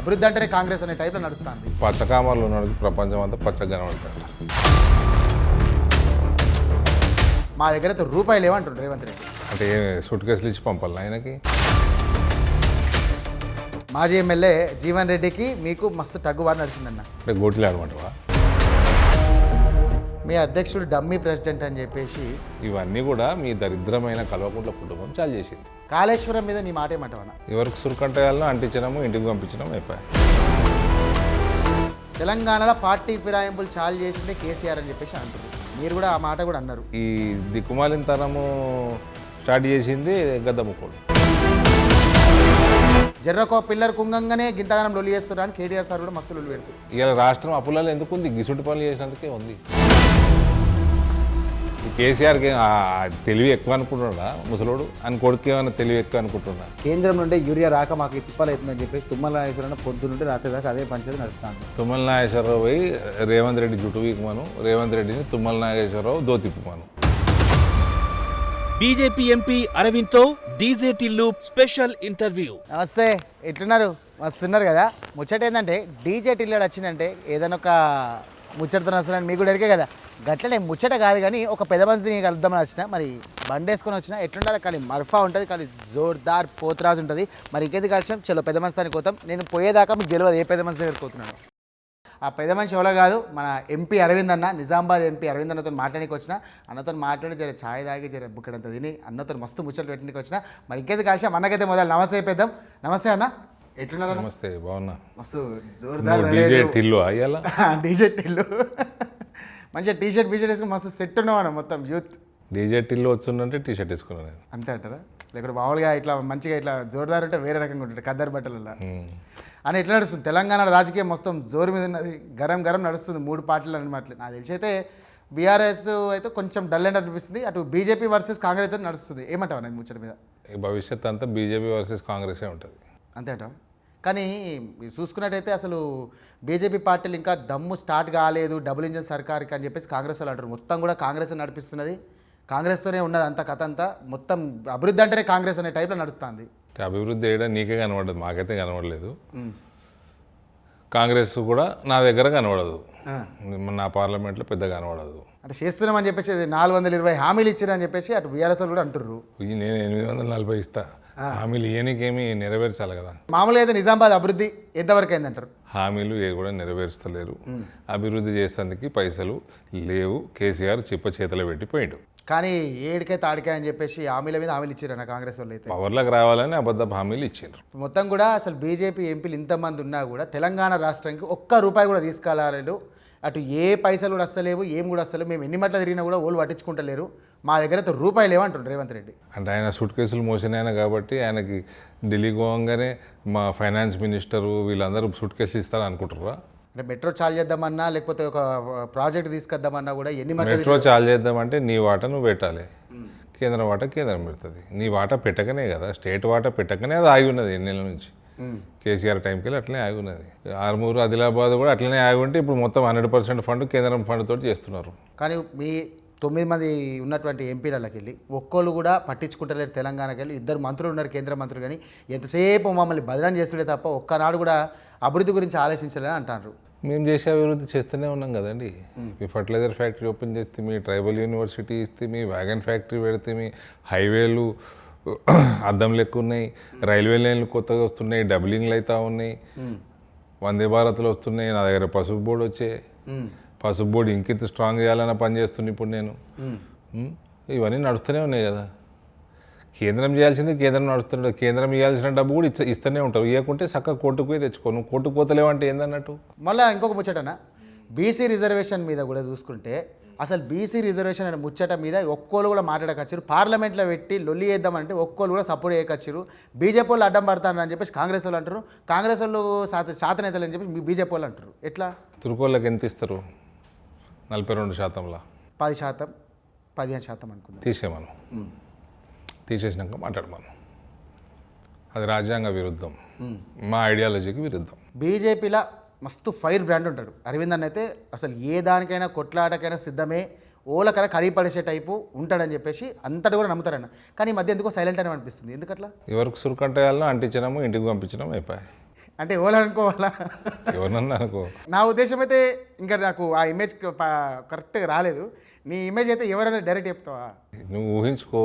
అభివృద్ధి అంటేనే కాంగ్రెస్ అనే టైప్లో నడుస్తుంది. పచ్చకామర్లు ఉన్నవాడికి ప్రపంచం అంతా పచ్చగా కనబడతాడు. మా దగ్గర అయితే రూపాయలు ఏమంటుండ్రు రేవంత్ రెడ్డి. అంటే సూట్ కేసులు ఇచ్చి పంపాలి ఆయనకి. మాజీ ఎమ్మెల్యే జీవన్ రెడ్డికి మీకు మస్తు టగ్గువారు నడిచిందన్న. అంటే గోటిలు ఆడమంటవా? మీ అధ్యక్షుడు డమ్మీ ప్రెసిడెంట్ అని చెప్పేసి ఇవన్నీ కూడా మీ దరిద్రమైన కల్వకుంట్ల కుటుంబం చాలు చేసింది. కాళేశ్వరం మీద నీ మాట ఏమంటావన్నా? ఎవరికి సురుకంటాయాలను అంటించడము, ఇంటికి పంపించడం అయిపోయాయి. తెలంగాణలో పార్టీ ఫిరాయింపులు చాలు చేసిందే కేసీఆర్ అని చెప్పేసి అంటారు. మీరు కూడా ఆ మాట కూడా అన్నారు. ఈ దిక్కుమాలినతనము స్టార్ట్ చేసింది గద్దముకోడు. జర్రకో పిల్లర్ కుంగంగానే గింతగానం లొల్లి చేస్తున్నారు అని కేటీఆర్ సార్ కూడా మస్తు లొల్లి పెడుతుంది. ఇలా రాష్ట్రం అప్పులలో ఎందుకు ఉంది? గిసుంటి పనులు చేసినందుకే ఉంది. ఈ కేసీఆర్కి తెలివి ఎక్కువ అనుకుంటున్నాడా ముసలోడు? అని కొడుకు ఏమైనా తెలివి ఎక్కువ అనుకుంటున్నా? కేంద్రం నుండి యూరియా రాక మాకు తిప్పాలవుతుందని చెప్పేసి తుమ్మల నాగేశ్వరరావు పొద్దు నుండి రాత్రి దాకా అదే పంచాయతీ నడుపుతాను. తుమ్మల నాగేశ్వరరావు పోయి రేవంత్ రెడ్డి జుట్టు వీకమను, రేవంత్ రెడ్డిని తుమ్మల నాగేశ్వరరావు దోతిప్పుమను. బీజేపీ ఎంపీ అరవింద్తో డీజే టిల్లు స్పెషల్ ఇంటర్వ్యూ. నమస్తే, ఎట్లున్నారు? వస్తున్నారు కదా. ముచ్చట ఏంటంటే డీజే టిల్లాడు వచ్చిందంటే ఏదైనా ఒక ముచ్చటతో వస్తున్నాను మీకు కూడా ఎరికే కదా. గట్లనే ముచ్చట కాదు కానీ ఒక పెద్ద మనిషిని కలుద్దామని వచ్చిన. మరి బండి వేసుకొని వచ్చిన ఎట్లుండాలి? కానీ మర్ఫా ఉంటుంది, కానీ జోర్దార్ పోతురాజు ఉంటుంది. మరి ఇంకేది కలిసాం చలో పెద్ద మనిషి దానికి పోతాం. నేను పోయేదాకా మీకు తెలియదు ఏ పెద్ద మనిషి దగ్గరికి పోతున్నాను. ఆ పెద్ద మనిషి ఎవరో కాదు, మన ఎంపీ అరవింద్ అన్న, నిజామాబాద్ ఎంపీ అరవింద్ అన్నతో మాట్లాడానికి వచ్చిన. అన్నతో మాట్లాడి జర ఛాయ్ తాగి జర బుక్కడంత తిని అన్నతో మస్తు ముచ్చట్లు పెట్టడానికి వచ్చిన. మరి ఇంకేది కలిసాం. అన్నకైతే మొదలు నమస్తే పెద్దాం. నమస్తే అన్న, ఎట్లున్నారు? నమస్తే, బాగున్నా. మస్తు జోర్దార్ డీజే టిల్లు అయ్యాలా? డీజే టిల్లు మంచిగా టీషర్ట్ బీషర్ట్ వేసుకుని మస్తు సెట్ ఉన్నావు అన్న. మొత్తం యూత్ డీజే టిల్లు వచ్చిందంటే టీషర్ట్ వేసుకున్నాను నేను. అంతే అంటారా? లేకపోతే మామూలుగా ఇట్లా మంచిగా ఇట్లా జోర్దార్ ఉంటే వేరే రకంగా ఉంటుంది ఖద్దరు బట్టలలో అని. ఎట్లా నడుస్తుంది తెలంగాణ రాజకీయం? మొత్తం జోరు మీద ఉన్నది, గరం గరం నడుస్తుంది. 3 పార్టీలు అనమాట. నాకు తెలిసి అయితే బీఆర్ఎస్ అయితే కొంచెం డల్ అని అనిపిస్తుంది. అటు బీజేపీ వర్సెస్ కాంగ్రెస్ అయితే నడుస్తుంది. ఏమంటావు నాకు ముచ్చట మీద? ఈ భవిష్యత్ అంతా బీజేపీ వర్సెస్ కాంగ్రెసే ఉంటుంది. అంతే అంటావా? కానీ చూసుకున్నట్టయితే అసలు బీజేపీ పార్టీలు ఇంకా దమ్ము స్టార్ట్ కాలేదు, డబుల్ ఇంజన్ సర్కార్కి అని చెప్పేసి కాంగ్రెస్ వాళ్ళు అంటారు. మొత్తం కూడా కాంగ్రెస్ నడిపిస్తున్నది, కాంగ్రెస్తోనే ఉన్నది అంత కథ అంతా. మొత్తం అభివృద్ధి అంటేనే కాంగ్రెస్ అనే టైప్లో నడుస్తుంది. అభివృద్ధి చేయడం నీకే కనబడదు, మాకైతే కనబడలేదు. కాంగ్రెస్ కూడా నా దగ్గర కనబడదు, నా పార్లమెంట్లో పెద్ద కనబడదు. అంటే చేస్తున్నామని చెప్పేసి 420 హామీలు ఇచ్చారని చెప్పేసి అటు బీఆర్ఎస్ కూడా అంటుర్రు. నేను 840 ఇస్తా, హామీలు ఇవన్నీకేమీ నెరవేర్చాలి కదా. మామూలుగా అయితే నిజామాబాద్ అభివృద్ధి ఎంతవరకు అయిందంటారు? హామీలు ఏ కూడా నెరవేరుస్తలేరు. అభివృద్ధి చేసేందుకు పైసలు లేవు. కేసీఆర్ చిప్ప చేతిలో పెట్టిపోయిండు. కానీ ఏడికే తాడికాయ అని చెప్పేసి హామీల మీద హామీలు ఇచ్చారన్న కాంగ్రెస్ వాళ్ళు అయితే. పవర్లోకి రావాలని అబద్ధ హామీలు ఇచ్చిండ్రు. మొత్తం కూడా అసలు బీజేపీ ఎంపీలు ఇంతమంది ఉన్నా కూడా తెలంగాణ రాష్ట్రానికి ఒక్క రూపాయి కూడా తీసుకెళ్ళలేదు. అటు ఏ పైసలు కూడా వస్తలేవు, ఏం కూడా వస్తలేవు. మేము ఎన్ని మట్ల తిరిగినా కూడా ఓళ్ళు పట్టించుకుంటలేరు. మా దగ్గర అయితే రూపాయలు ఏమంటుండ్రు రేవంత్ రెడ్డి. అంటే ఆయన సూట్ కేసులు మోసిన ఆయన కాబట్టి ఆయనకి ఢిల్లీ పోగానే మా ఫైనాన్స్ మినిస్టరు వీళ్ళందరూ సూట్ కేసులు ఇస్తారని అనుకుంటారా? అంటే మెట్రో చాలు చేద్దామన్నా లేకపోతే ఒక ప్రాజెక్ట్ తీసుకొద్దామన్నా కూడా ఎన్ని మెట్రో చాలు చేద్దామంటే నీ వాటా నువ్వు పెట్టాలి, కేంద్రం వాటా కేంద్రం పెడుతుంది. నీ వాటా పెట్టకనే కదా, స్టేట్ వాటా పెట్టకనే అది ఆగి ఉన్నది ఎన్నేళ్ళ నుంచి. కేసీఆర్ టైంకి వెళ్ళి అట్లనే ఆగి ఉన్నది. ఆర్మూరు ఆదిలాబాద్ కూడా అట్లనే ఆగి ఉంటే ఇప్పుడు మొత్తం 100% ఫండ్ కేంద్రం ఫండ్ తోటి చేస్తున్నారు. కానీ మీ 9 మంది ఉన్నటువంటి ఎంపీలకి వెళ్ళి ఒక్కళ్ళు కూడా పట్టించుకుంటలేరు. తెలంగాణకి వెళ్ళి 2 మంత్రులు ఉన్నారు, కేంద్ర మంత్రులు. కానీ ఎంతసేపు మమ్మల్ని బదనాం చేస్తుండే తప్ప ఒక్కనాడు కూడా అభివృద్ధి గురించి ఆలోచించలేదని అంటారు. మేము చేసే అభివృద్ధి చేస్తూనే ఉన్నాం కదండి. మీ ఫర్టిలైజర్ ఫ్యాక్టరీ ఓపెన్ చేస్తే, మీ ట్రైబల్ యూనివర్సిటీ ఇస్తే, మీ వ్యాగన్ ఫ్యాక్టరీ పెడితే, మీ హైవేలు అద్దం లెక్క ఉన్నాయి, రైల్వే లైన్లు కొత్తగా వస్తున్నాయి, డబ్లింగ్లు అవుతా ఉన్నాయి, వందే భారత్లు వస్తున్నాయి. నా దగ్గర పసుపు బోర్డు వచ్చే, పసుపు బోర్డు ఇంకింత స్ట్రాంగ్ చేయాలన్న పని చేస్తున్నా ఇప్పుడు నేను. ఇవన్నీ నడుస్తూనే ఉన్నాయి కదా. కేంద్రం చేయాల్సింది కేంద్రం నడుస్తుండే, కేంద్రం ఇవ్వాల్సిన డబ్బు కూడా ఇస్తూనే ఉంటారు. ఇవ్వకుంటే చక్కగా కోర్టుకు పోయి తెచ్చుకో. నువ్వు కోర్టుకు పోతలేవంటే ఏందన్నట్టు. మళ్ళీ ఇంకొక ముచ్చటనా, బీసీ రిజర్వేషన్ మీద కూడా చూసుకుంటే అసలు బీసీ రిజర్వేషన్ అనే ముచ్చట మీద ఒక్కోళ్ళు కూడా మాట్లాడకొచ్చారు. పార్లమెంట్లో పెట్టి లొల్లి చేద్దామంటే ఒక్కోళ్ళు కూడా సపోర్ట్ చేయకొచ్చారు. బీజేపీ వాళ్ళు అడ్డం పడతారు అని చెప్పేసి కాంగ్రెస్ వాళ్ళు అంటారు. కాంగ్రెస్ వాళ్ళు శాతనేతలు అని చెప్పి బీజేపీ వాళ్ళు అంటారు. ఎట్లా? తురుకోళ్ళకి ఎంత ఇస్తారు? 42%. 10%, 15% అనుకుందాం. తీసేమను, తీసేసినాక మాట్లాడమను. అది రాజ్యాంగ విరుద్ధం, మా ఐడియాలజీకి విరుద్ధం. బీజేపీలో మస్తు ఫైర్ బ్రాండ్ ఉంటాడు అరవింద్ అన్న. అయితే అసలు ఏ దానికైనా కొట్లాటకైనా సిద్ధమే, ఓలకైనా కడిపడేసే టైపు ఉంటాడని చెప్పేసి అంతటి కూడా నమ్ముతారన్న. కానీ ఈ మధ్య ఎందుకో సైలెంట్ అని అనిపిస్తుంది. ఎందుకట్లా? ఎవరికి సురుకంటాయాలను అంటించడము, ఇంటికి పంపించడం అయిపోయాయి. అంటే ఎవరు అనుకోవాలా? ఎవరన్నా అనుకో. నా ఉద్దేశం అయితే ఇంకా నాకు ఆ ఇమేజ్ కరెక్ట్గా రాలేదు. నీ ఇమేజ్ అయితే ఎవరైనా డైరెక్ట్ చెప్తావా? నువ్వు ఊహించుకో,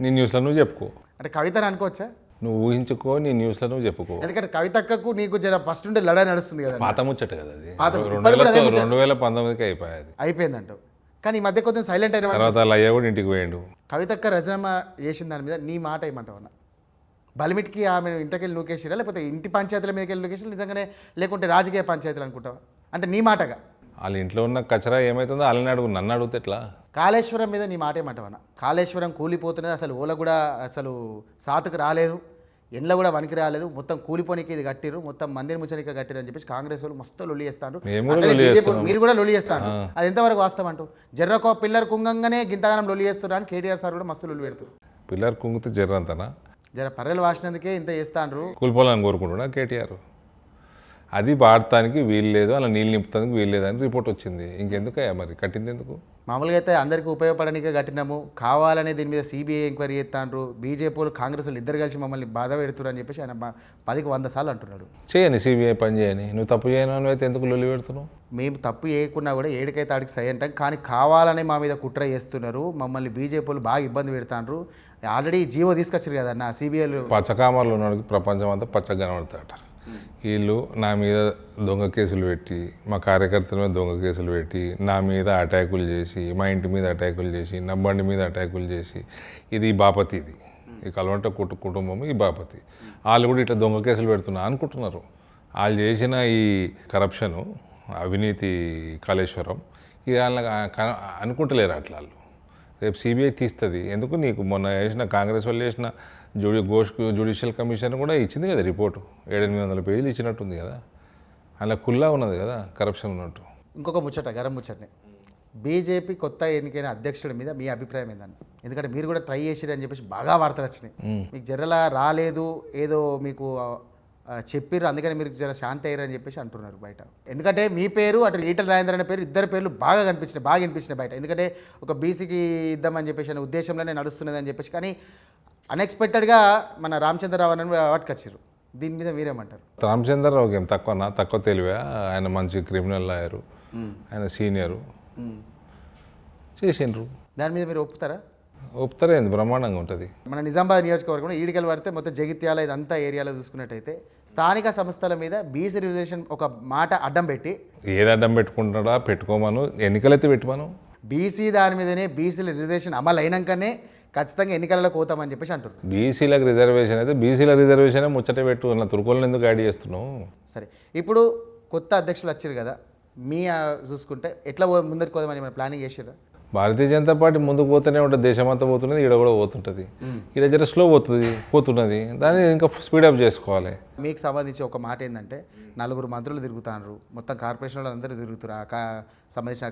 నీ న్యూస్లో నువ్వు చెప్పుకో. అంటే కవితని అనుకోవచ్చా? నువ్వు ఊహించుకో, నీ న్యూస్లో నువ్వు చెప్పుకో. ఎందుకంటే కవితక్కకు నీకు జర ఫస్ట్ నుండి లడాయి నడుస్తుంది కదా. పాత ముచ్చట కదా అది. పాత ఇప్పటికి కూడా అదే ముచ్చట. 2019కి అయిపోయాది. అయిపోయిందంటావు. కానీ ఈ మధ్య కొంచెం సైలెంట్ అయిన తర్వాత వాళ్ళ అయ్య కూడా ఇంటికి పోయిండు. కవితక్క రచనమ్మ చేసిన దాని మీద నీ మాట ఏమంటావు అన్న? బలిమిట్కి ఆమె ఇంటికెళ్ళి నూకేసిరా, లేకపోతే ఇంటి పంచాయతీల మీదకి వెళ్ళి నూకేసిరా, నిజంగానే లేకుంటే రాజకీయ పంచాయతీలు అనుకుంటావా? అంటే నీ మాటగా వాళ్ళ ఇంట్లో ఉన్న కచరా ఏమవుతుందో వాళ్ళని అడుగు, నన్ను అడిగితే ఎట్లా? కాళేశ్వరం మీద నీ మాట ఏమంటావన్న? కాళేశ్వరం కూలిపోతున్నది, అసలు ఓల కూడా అసలు సాతుకు రాలేదు, ఎండ్ల కూడా వనికి రాలేదు, మొత్తం కూలిపోనికి ఇది కట్టిరు, మొత్తం మందిని ముచ్చనిక కట్టిరు అని చెప్పేసి కాంగ్రెస్ వాళ్ళు మస్తు లొల్లి చేస్తారు. మీరు కూడా లొల్లి చేస్తారు. అది ఎంతవరకు వాస్తవం అంటూ? జర్రకో పిల్లర్ కుంగంగానే గింతగానం లొల్లి చేస్తారు అని కేటీఆర్ సార్ కూడా మస్తు లొల్లి పెడుతారు. పిల్లర్ కుంగితే జర్రంతనా? జర పర్రెలు వాసినందుకే ఇంత చేస్తాండ్రు. కూలిపోవాలని కోరుకుంటున్నా కేటీఆర్. అది వాడటానికి వీలు లేదు, అలా నీళ్ళు నింపుతానికి వీలు లేదు అని రిపోర్ట్ వచ్చింది. ఇంకెందుకయ్యా మరి కట్టింది ఎందుకు? మామూలుగా అయితే అందరికీ ఉపయోగపడడానికే కట్టినాము, కావాలనే దీని మీద సిబిఐ ఎంక్వైరీ చేస్తాండ్రు, బీజేపీలు కాంగ్రెస్ వాళ్ళు ఇద్దరు కలిసి మమ్మల్ని బాధ పెడుతున్నారు అని చెప్పేసి ఆయన 10కి 100 సార్లు అంటున్నాడు. చేయని సిబిఐ పని చేయని, నువ్వు తప్పు చేయను అయితే ఎందుకు లొల్లి పెడుతున్నావు? మేము తప్పు చేయకున్నా కూడా ఏడికైతే ఆడికి సై అంటాం, కానీ కావాలనే మా మీద కుట్ర చేస్తున్నారు, మమ్మల్ని బీజేపీలు బాగా ఇబ్బంది పెడతాండ్రు. ఆల్రెడీ జీవో తీసుకొచ్చారు కదన్న సిబిఐలు. పచ్చకామర్లు ఉన్నాడు ప్రపంచం అంతా పచ్చగా కనబడతాడట. వీళ్ళు నా మీద దొంగ కేసులు పెట్టి, మా కార్యకర్తల మీద దొంగ కేసులు పెట్టి, నా మీద అటాకులు చేసి, మా ఇంటి మీద అటాకులు చేసి, నా బండి మీద అటాకులు చేసి, ఇది ఈ బాపతి, ఇది ఈ కల్వంట కుటుంబం ఈ బాపతి, వాళ్ళు కూడా ఇట్లా దొంగ కేసులు పెడుతున్నా అనుకుంటున్నారు. వాళ్ళు చేసిన ఈ కరప్షను, అవినీతి, కాళేశ్వరం, ఇది వాళ్ళని అనుకుంటలేరు అట్లా. వాళ్ళు రేపు సిబిఐ తీస్తుంది. ఎందుకు? నీకు మొన్న చేసిన కాంగ్రెస్ వాళ్ళు చేసిన జ్యుడిషియల్ కమిషన్ కూడా ఇచ్చింది కదా రిపోర్టు, 700-800 పేజీలు ఇచ్చినట్టుంది కదా. అలా కుల్లా ఉన్నది కదా కరప్షన్ ఉన్నట్టు. ఇంకొక ముచ్చట, గరం ముచ్చటనే, బీజేపీ కొత్త ఎన్నికైన అధ్యక్షుడి మీద మీ అభిప్రాయం ఏందన్న? ఎందుకంటే మీరు కూడా ట్రై చేసిరు అని చెప్పేసి బాగా వార్తలు వచ్చినాయి. మీకు జరలా రాలేదు, ఏదో మీకు చెప్పిర్రు, అందుకని మీరు జర శాంతి అయ్యారు అని చెప్పేసి అంటున్నారు బయట. ఎందుకంటే మీ పేరు అటు ఈటల రాజేందర్ అనే పేరు, ఇద్దరు పేర్లు బాగా వినిపించినాయి బయట. ఎందుకంటే ఒక బీసీకి ఇద్దామని చెప్పేసి అనే ఉద్దేశంలోనే నడుస్తున్నది అని చెప్పేసి, కానీ అన్ఎక్స్పెక్టెడ్గా మన రామచంద్రరావు అని వాటికొచ్చారు. దీని మీద మీరేమంటారు? రామచంద్రరావుకి ఏం తక్కువ తెలివా? ఆయన మంచి క్రిమినల్ లాయరు, ఆయన సీనియరు, చేసిండ్రు. దాని మీద మీరు ఒప్పుతారా? ఒప్పుతారే, బ్రహ్మాండంగా ఉంటుంది. మన నిజామాబాద్ నియోజకవర్గంలో ఈడికలు పడితే మొత్తం జగిత్యాల ఇదంతా ఏరియాలో చూసుకున్నట్టయితే స్థానిక సంస్థల మీద బీసీ రిజర్వేషన్ ఒక మాట అడ్డం పెట్టి, ఏది అడ్డం పెట్టుకుంటున్నాడా పెట్టుకోమను, ఎన్నికలైతే పెట్టుకోమను. బీసీ దాని మీదనే బీసీల రిజర్వేషన్ అమలు అయినాకనే ఖచ్చితంగా ఎన్నికలలో పోతామని చెప్పేసి అంటారు. బీసీలకు రిజర్వేషన్ అయితే బీసీల రిజర్వేషన్ ముచ్చట పెట్టు, అన్న తురుకోళ్ళని ఎందుకు యాడ్ చేస్తున్నావు? సరే, ఇప్పుడు కొత్త అధ్యక్షులు వచ్చారు కదా, మీ చూసుకుంటే ఎట్లా ముందరికి పోదామని మన ప్లానింగ్ చేసారా? భారతీయ జనతా పార్టీ ముందుకు పోతూనే ఉంటుంది, దేశమంతా పోతున్నది, ఈడ కూడా పోతుంటుంది. ఈడ జర స్లో పోతున్నది, దాన్ని ఇంకా స్పీడప్ చేసుకోవాలి. మీకు సంబంధించి ఒక మాట ఏంటంటే, 4 మంత్రులు తిరుగుతున్నారు, మొత్తం కార్పొరేషన్లో అందరూ తిరుగుతారు, సంబంధించిన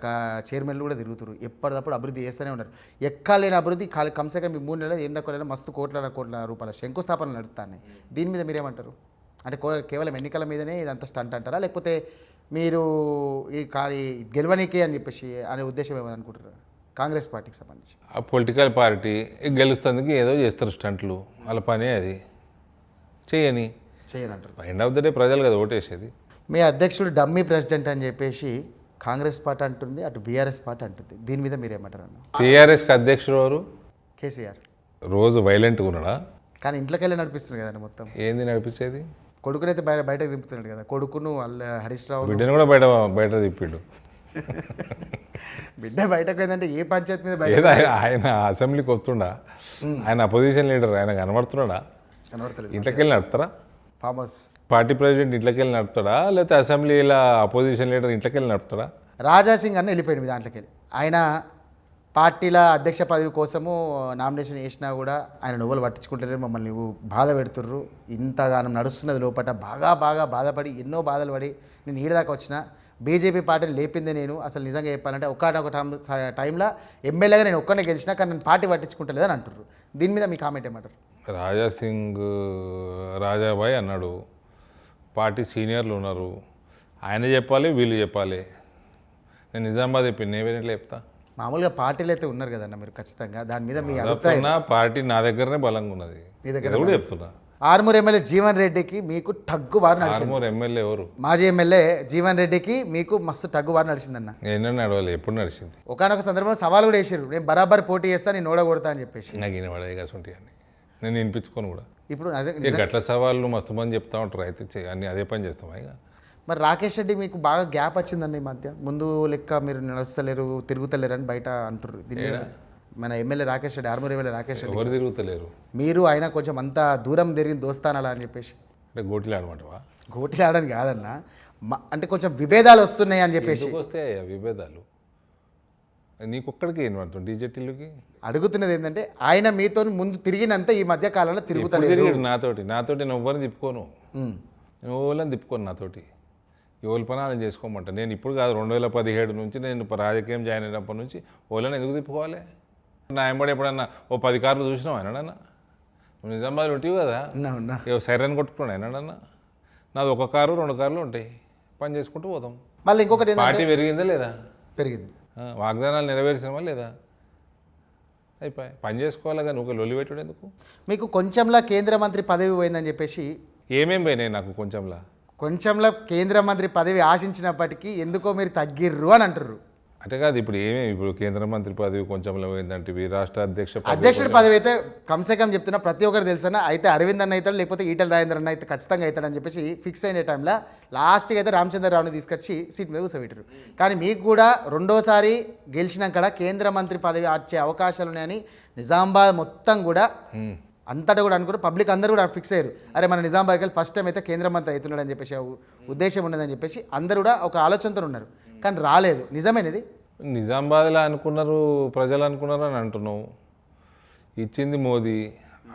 చైర్మన్లు కూడా తిరుగుతారు, ఎప్పటికప్పుడు అభివృద్ధి చేస్తూనే ఉన్నారు. ఎక్కలేని అభివృద్ధి కమ్సే కమ్ 3 నెలలు 8 కోట్ల మస్తు కోట్ల రూపాయల శంకుస్థాపన నడుస్తాయి. దీని మీద మీరేమంటారు? అంటే కేవలం ఎన్నికల మీదనే ఇదంతా స్టంట్ అంటారా, లేకపోతే మీరు ఈ గెలవనీకే అని చెప్పేసి అనే ఉద్దేశం ఏమని అనుకుంటారు కాంగ్రెస్ పార్టీకి సంబంధించి? ఆ పొలిటికల్ పార్టీ గెలుస్తుంది, ఏదో చేస్తారు స్టంట్లు, వాళ్ళ పనే అది, చేయనంటారు. ఎండ్ ఆఫ్ ద డే ప్రజలు కదా ఓటేసేది. మీ అధ్యక్షుడు డమ్మీ ప్రెసిడెంట్ అని చెప్పేసి కాంగ్రెస్ పార్టీ అంటుంది, అటు బీఆర్ఎస్ పార్టీ అంటుంది. దీని మీద మీరేమంటారు అన్న? టీఆర్ఎస్కి అధ్యక్షుడు ఎవరు? కేసీఆర్. రోజు వైలెంట్గా ఉన్నాడా? కానీ ఇంట్లోకి వెళ్ళి నడిపిస్తున్నారు కదండి మొత్తం. ఏంది నడిపించేది? కొడుకునైతే బయటకు దింపుతున్నాడు కదా, కొడుకును హరీష్ రావు, బిడ్డను కూడా బయట తిప్పిండు. బిడ్డ బయటకు ఏంటంటే ఏ పంచాయతీ మీద ఆయన అసెంబ్లీకి వస్తుండా, ఆయన అపోజిషన్ లీడర్, ఆయన కనబడుతున్నాడా? కనబడతలేదు. ఇంట్లోకి వెళ్ళి నడుపుతారా? ఫామ్ హౌస్ పార్టీ ప్రెసిడెంట్ ఇంట్లోకి వెళ్ళి నడుపుతాడా, లేకపోతే అసెంబ్లీలో అపోజిషన్ లీడర్ ఇంట్లోకి వెళ్ళి నడుపుతాడా? రాజాసింగ్ అన్న వెళ్ళిపోయాడు మీ దాంట్లోకి వెళ్ళి. ఆయన పార్టీల అధ్యక్ష పదవి కోసము నామినేషన్ వేసినా కూడా ఆయన నువ్వులు పట్టించుకుంటలేరు, మమ్మల్ని నువ్వు బాధ పెడుతుర్రు, ఇంతగానం నడుస్తున్నది లోపల, బాగా బాధపడి ఎన్నో బాధలు పడి నేను ఈడదాకా వచ్చిన బీజేపీ పార్టీని లేపిందే నేను. అసలు నిజంగా చెప్పాలంటే ఒక టైంలో ఎమ్మెల్యేగా నేను ఒక్కనే గెలిచినా, కానీ నేను పార్టీ పట్టించుకుంటలేదని అంటుర్రు. దీని మీద మీ కామెంట్ ఏమంటారు? రాజాసింగ్ రాజాబాయ్ అన్నాడు, పార్టీ సీనియర్లు ఉన్నారు, ఆయన చెప్పాలి, వీళ్ళు చెప్పాలి. నేను నిజామాబాద్ చెప్పింది, నేనేట్లా చెప్తా? మామూలుగా పార్టీలు అయితే ఉన్నారు కదన్న, మీరు ఖచ్చితంగా దాని మీద మీ అభిప్రాయం? పార్టీ నా దగ్గరనే బలంగా ఉన్నది, మీ దగ్గర కూడా చెప్తున్నా. ఆర్మూర్ ఎమ్మెల్యే జీవన్ రెడ్డికి మీకు టగ్గు బాగా నడిచింది. ఆర్మూర్ ఎమ్మెల్యే ఎవరు? మాజీ ఎమ్మెల్యే జీవన్ రెడ్డికి మీకు మస్తు టగ్గు బాగా నడిచిందన్న. ఎన్నో నడవాలి, ఎప్పుడు నడిచింది? ఒకనొక సందర్భంలో సవాల్ కూడా వేసారు, నేను బరాబర్ పోటీ చేస్తా, నేను ఓడగొడతా అని చెప్పేసి. నాకు ఈయన పడే కాసుంటాయి అని నేను వినిపించుకోను కూడా. ఇప్పుడు అదే ఇక గట్ల సవాళ్ళు మస్తు మంది చెప్తా ఉంటారు, అయితే అన్ని అదే పని చేస్తాం. ఇక మరి రాకేష్ రెడ్డి మీకు బాగా గ్యాప్ వచ్చిందండి ఈ మధ్య, ముందు లెక్క మీరు నడుస్తలేరు తిరుగుతలేరు అని బయట అంటారు. దీన్ని మన ఎమ్మెల్యే రాకేష్ రెడ్డి, ఆర్మూర్ ఎమ్మెల్యే రాకేష్ రెడ్డి, ఎవరు తిరుగుతలేరు? మీరు ఆయన కొంచెం అంత దూరం తిరిగి దోస్తానలా అని చెప్పేసి. అంటే గోటిలు ఆడమంటవా? గోటి ఆడడానికి కాదన్న, అంటే కొంచెం విభేదాలు వస్తున్నాయి అని చెప్పేసి వస్తే విభేదాలు నీకొక్కడికి ఏం పడుతుంది డీజేటీలకి? అడుగుతున్నది ఏంటంటే ఆయన మీతో ముందు తిరిగినంత ఈ మధ్య కాలంలో తిరుగుతలేదు. నాతోటి నేను ఎవరిని తిప్పుకోను, నేను ఓళ్ళని తిప్పుకోను. నాతోటి ఎవరి పని వాళ్ళని చేసుకోమంట. నేను ఇప్పుడు కాదు, 2017 నుంచి నేను రాజకీయం జాయిన్ అయినప్పటి నుంచి ఓళ్ళని ఎందుకు తిప్పుకోవాలి? నా ఎంబడి ఎప్పుడన్నా ఓ 10 కార్లు చూసినావు అయినాడన్నా? నువ్వు నిజామాబాద్ ఉంటావు కదా, సైరన్ కొట్టుకున్నాడు అయినాడన్నా? నాది 1 కారు 2 కార్లు ఉంటాయి, పని చేసుకుంటూ పోతాం. మళ్ళీ ఇంకొకటి పార్టీ పెరిగిందా లేదా? పెరిగింది. వాగ్దానాలు నెరవేర్చినామా లేదా? అయిపోయి పని చేసుకోవాలి కానీ నువ్వు లొల్లి పెట్టుడు ఎందుకు? మీకు కొంచెంలా కేంద్ర మంత్రి పదవి పోయిందని చెప్పేసి. ఏమేం పోయినాయి నాకు కొంచెంలో కేంద్ర మంత్రి పదవి ఆశించినప్పటికీ ఎందుకో మీరు తగ్గిర్రు అని అంటారు. అంటే కాదు, ఇప్పుడు కేంద్ర మంత్రి పదవి కొంచెంలో పోయిందంటే రాష్ట్ర అధ్యక్షుడి పదవి అయితే కమ్సేకం చెప్తున్నా ప్రతి ఒక్కరు తెలుసా, అయితే అరవింద్ అన్న అవుతాడు లేకపోతే ఈటల రాజేంద్ర అన్న అయితే ఖచ్చితంగా అవుతాడని చెప్పేసి ఫిక్స్ అయిన టైంలో లాస్ట్కి అయితే రామచంద్రరావుని తీసుకొచ్చి సీట్ మీద కూర్చోబెట్టారు. కానీ మీకు కూడా రెండోసారి గెలిచినాక కేంద్ర మంత్రి పదవి వచ్చే అవకాశాలు ఉన్నాయని నిజామాబాద్ మొత్తం కూడా అంతటా కూడా అనుకున్నారు, పబ్లిక్ అందరూ కూడా ఫిక్స్ అయ్యారు. అరే మన నిజామాబాద్కి వెళ్ళి ఫస్ట్ టైం అయితే కేంద్ర మంత్రి అవుతున్నాడు అని చెప్పేసి ఉద్దేశం ఉన్నదని చెప్పేసి అందరూ కూడా ఒక ఆలోచనతో ఉన్నారు. కానీ రాలేదు. నిజమేనది? నిజామాబాద్లో అనుకున్నారు, ప్రజలు అనుకున్నారు అని అంటున్నావు. ఇచ్చింది మోదీ,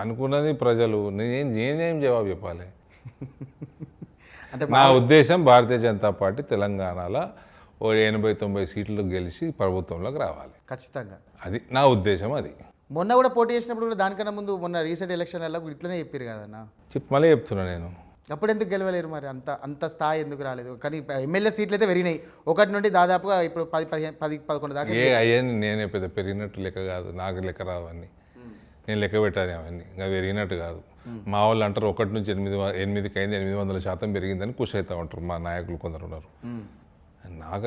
అనుకున్నది ప్రజలు. నేనేం జవాబు చెప్పాలి? అంటే నా ఉద్దేశం భారతీయ జనతా పార్టీ తెలంగాణలో ఓ 80-90 సీట్లు గెలిచి ప్రభుత్వంలోకి రావాలి ఖచ్చితంగా. అది నా ఉద్దేశం. అది మొన్న కూడా పోటీ చేసినప్పుడు కూడా దానికన్నా ముందు మొన్న రీసెంట్ ఎలక్షన్లలో ఇట్లనే చెప్పారు కదన్న. మళ్ళీ చెప్తున్నా నేను. అప్పుడు ఎందుకు గెలవలేరు మరి? అంత స్థాయి ఎందుకు రాలేదు? కానీ ఎమ్మెల్యే సీట్లు అయితే పెరిగినాయి, 1 నుండి దాదాపుగా ఇప్పుడు 10-11 దాకా. అయ్యని నేనే పెద్ద పెరిగినట్టు లెక్క కాదు, నాకు లెక్క రావు అన్నీ. నేను లెక్క పెట్టాను అవన్నీ, ఇంకా పెరిగినట్టు కాదు. మా వాళ్ళు అంటారు 1 నుంచి 8కి అయింది, 800% పెరిగిందని ఖుషి అవుతూ ఉంటారు మా నాయకులు కొందరు ఉన్నారు. నాకు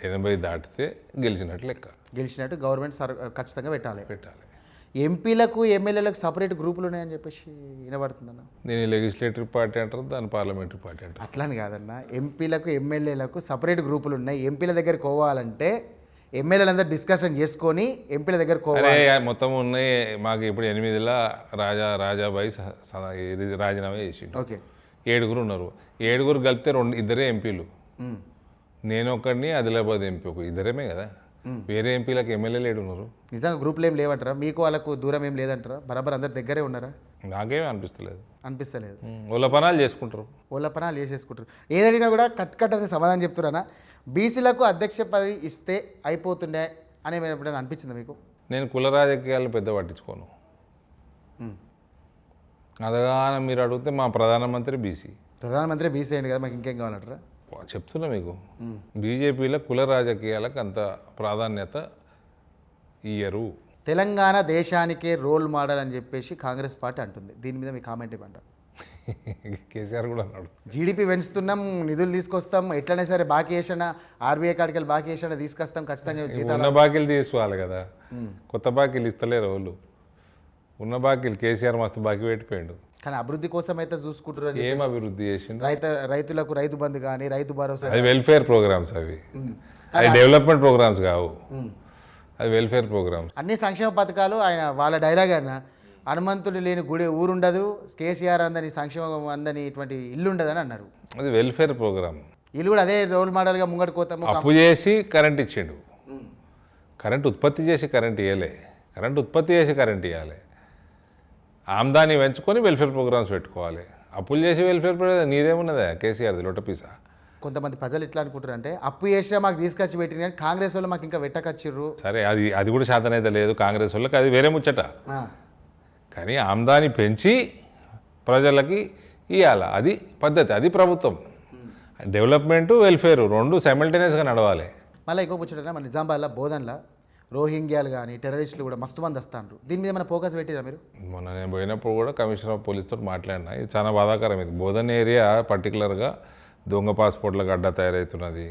80 దాటితే గెలిచినట్టు లెక్క. గెలిచినట్టు గవర్నమెంట్ ఖచ్చితంగా పెట్టాలి. ఎంపీలకు ఎమ్మెల్యేలకు సపరేట్ గ్రూపులు ఉన్నాయని చెప్పేసి వినబడుతుందన్న. నేను లెజిస్లేటివ్ పార్టీ అంటారు, దాన్ని పార్లమెంటరీ పార్టీ అంటారు. అట్లాని కాదన్న, ఎంపీలకు ఎమ్మెల్యేలకు సపరేట్ గ్రూపులు ఉన్నాయి. ఎంపీల దగ్గరికి పోవాలంటే ఎమ్మెల్యేలందరూ డిస్కషన్ చేసుకొని ఎంపీల దగ్గర మొత్తం ఉన్నాయి. మాకు ఇప్పుడు 8లో రాజాబాయి రాజీనామా చేసిండు. ఓకే, 7 ఉన్నారు. 7 కలిపితే 2 ఎంపీలు. నేను ఒకడిని, ఆదిలాబాద్ ఎంపీ ఒక ఇద్దరేమే కదా. వేరే ఎంపీలకు ఎమ్మెల్యేలు 7 ఉన్నారు. నిజంగా గ్రూపులు ఏం లేవంటారా? మీకు వాళ్ళకు దూరం ఏం లేదంటారా? బరాబర్ అందరి దగ్గరే ఉన్నారా? నాకేమీ అనిపిస్తలేదు. వాళ్ళ పనాలు చేసుకుంటారు. వాళ్ళ పనాలు చేసేసుకుంటారు. ఏదైనా కూడా కట్ అని సమాధానం చెప్తున్నారా? బీసీలకు అధ్యక్ష పదవి ఇస్తే అయిపోతుండే అని ఎప్పుడైనా అనిపించిందా మీకు? నేను కుల రాజకీయాలను పెద్ద పట్టించుకోను. అదగానే మీరు అడిగితే మా ప్రధానమంత్రి బీసీ అయింది కదా, మాకు ఇంకేం కావాలంటారా? చెప్తున్నా మీకు, బీజేపీలో కుల రాజకీయాలకు అంత ప్రాధాన్యత ఇయ్యరు. తెలంగాణ దేశానికే రోల్ మోడల్ అని చెప్పేసి కాంగ్రెస్ పార్టీ అంటుంది. దీని మీద మీ కామెంట్ ఏమంటారు? కేసీఆర్ కూడా అన్నాడు, జీడిపి పెంచుతున్నాం, నిధులు తీసుకొస్తాం, ఎట్లనే సరే బాకీ వేసినా ఆర్బీఐ కాడికి వెళ్ళి బాకీ వేసినా తీసుకొస్తాం ఖచ్చితంగా. ఉన్న బాకీలు తీసుకోవాలి కదా, కొత్త బాకీలు ఇస్తలేరు వాళ్ళు. ఉన్న బాకీలు కేసీఆర్ మస్తు బాకీ పెట్టిపోయాడు. కానీ అభివృద్ధి కోసం అయితే చూసుకుంటారు. ఏం అభివృద్ధి చేసిండు? రైతులకు రైతు బంధు కానీ, రైతు భరోసా, అది వెల్ఫేర్ ప్రోగ్రామ్స్. అవి డెవలప్మెంట్ ప్రోగ్రామ్స్ కావు, అది వెల్ఫేర్ ప్రోగ్రామ్స్. అన్ని సంక్షేమ పథకాలు. ఆయన వాళ్ళ డైలాగ్ అయినా హనుమంతుడు లేని గుడి ఊరుండదు, కేసీఆర్ అందని సంక్షేమం అందని ఇటువంటి ఇల్లు ఉండదని అన్నారు. అది వెల్ఫేర్ ప్రోగ్రామ్. వీళ్ళు కూడా అదే రోల్ మోడల్గా ముంగట్టుకోతాము. అప్పు చేసి కరెంట్ ఇచ్చిండు, కరెంట్ ఉత్పత్తి చేసి కరెంట్ ఇవ్వలే, కరెంట్ ఉత్పత్తి చేసి కరెంట్ ఇవ్వాలి. ఆమ్దాన్ని పెంచుకొని వెల్ఫేర్ ప్రోగ్రామ్స్ పెట్టుకోవాలి. అప్పులు చేసి వెల్ఫేర్ ప్రోగ్రామ్ నీదేమున్నదా? కేసీఆర్ది లొట్టపీసా. కొంతమంది ప్రజలు ఎట్లా అనుకుంటారు అంటే, అప్పు చేసినా మాకు తీసుకొచ్చి పెట్టిన కానీ కాంగ్రెస్ వాళ్ళు మాకు ఇంకా వెట్టకచ్చిర్రు. సరే, అది కూడా శాతనైతే లేదు కాంగ్రెస్ వాళ్ళకి, అది వేరే ముచ్చట. కానీ ఆమ్దాన్ని పెంచి ప్రజలకి ఇవ్వాలి, అది పద్ధతి, అది ప్రభుత్వం. డెవలప్మెంటు వెల్ఫేరు 2 సైమల్టేనియస్గా నడవాలి. మళ్ళీ ఇంకో ముచ్చట, మన నిజామాబాద్లో బోధనలో రోహింగ్యాలు కానీ టెర్రరిస్టులు కూడా మస్తు మంది వస్తాండ్రు. దీని మీద మన ఫోకస్ పెట్టిరా మీరు? మొన్న నేను పోయినప్పుడు కూడా కమిషనర్ ఆఫ్ పోలీస్తో మాట్లాడినా. ఇది చాలా బాధాకరం. ఇది బోధన్ ఏరియా పర్టికులర్గా దొంగ పాస్పోర్ట్లకు అడ్డా తయారవుతున్నది,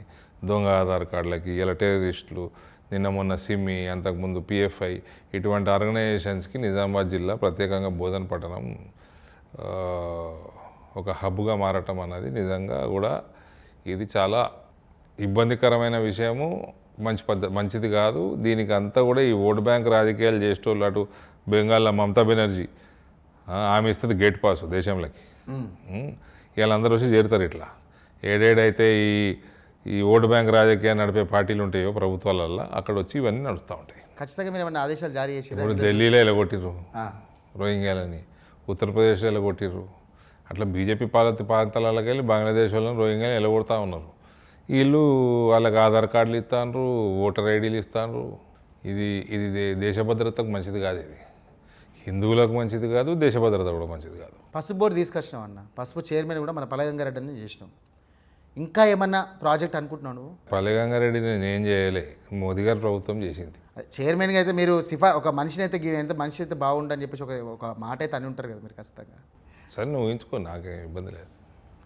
దొంగ ఆధార్ కార్డులకి, ఇలా టెర్రరిస్టులు, నిన్న మొన్న సిమ్మి, అంతకుముందు పిఎఫ్ఐ, ఇటువంటి ఆర్గనైజేషన్స్కి నిజామాబాద్ జిల్లా ప్రత్యేకంగా బోధన్ పట్టణం ఒక హబ్గా మారటం అన్నది నిజంగా కూడా ఇది చాలా ఇబ్బందికరమైన విషయము. మంచిది కాదు. దీనికి అంతా కూడా ఈ ఓట్ బ్యాంక్ రాజకీయాలు చేసేటోళ్ళు, అటు బెంగాల్లో మమతా బెనర్జీ ఆమె ఇస్తుంది గేట్ పాస్ దేశంలోకి, వీళ్ళందరూ వచ్చి చేరుతారు. ఇట్లా ఏడేడైతే ఈ ఓట్ బ్యాంక్ రాజకీయాలు నడిపే పార్టీలు ఉంటాయో ప్రభుత్వాలల్లో అక్కడ వచ్చి ఇవన్నీ నడుస్తూ ఉంటాయి. ఖచ్చితంగా మీరు ఏమన్నా ఆదేశాలు జారీ చేసి? ఇప్పుడు ఢిల్లీలో ఎలగొట్టిర్రు రోహింగ్యాలని, ఉత్తరప్రదేశ్లో ఎలగొట్టిర్రు. అట్లా బీజేపీ ప్రాంతాలకు వెళ్ళి బంగ్లాదేశ్ వాళ్ళని రోహింగ్యాలు ఎలగొడతా ఉన్నారు. వీళ్ళు వాళ్ళకి ఆధార్ కార్డులు ఇస్తాండ్రు, ఓటర్ ఐడీలు ఇస్తాండ్రు. ఇది ఇది దేశ భద్రతకు మంచిది కాదు. ఇది హిందువులకు మంచిది కాదు, దేశ భద్రత కూడా మంచిది కాదు. పసుపు బోర్డు తీసుకొచ్చినాం అన్న, పసుపు చైర్మన్ కూడా మన పలగంగారెడ్డిని చేసినాం. ఇంకా ఏమన్నా ప్రాజెక్ట్ అనుకుంటున్నావు నువ్వు? పల్లెగంగారెడ్డి నేను చేయలే, మోదీ గారు ప్రభుత్వం చేసింది. చైర్మన్గా అయితే మీరు ఒక మనిషిని అయితే ఎంత మనిషి అయితే బాగుండని చెప్పేసి ఒక మాట అయితే అని ఉంటారు కదా మీరు ఖచ్చితంగా. సరే నువ్వు ఊహించుకో, నాకేం ఇబ్బంది లేదు.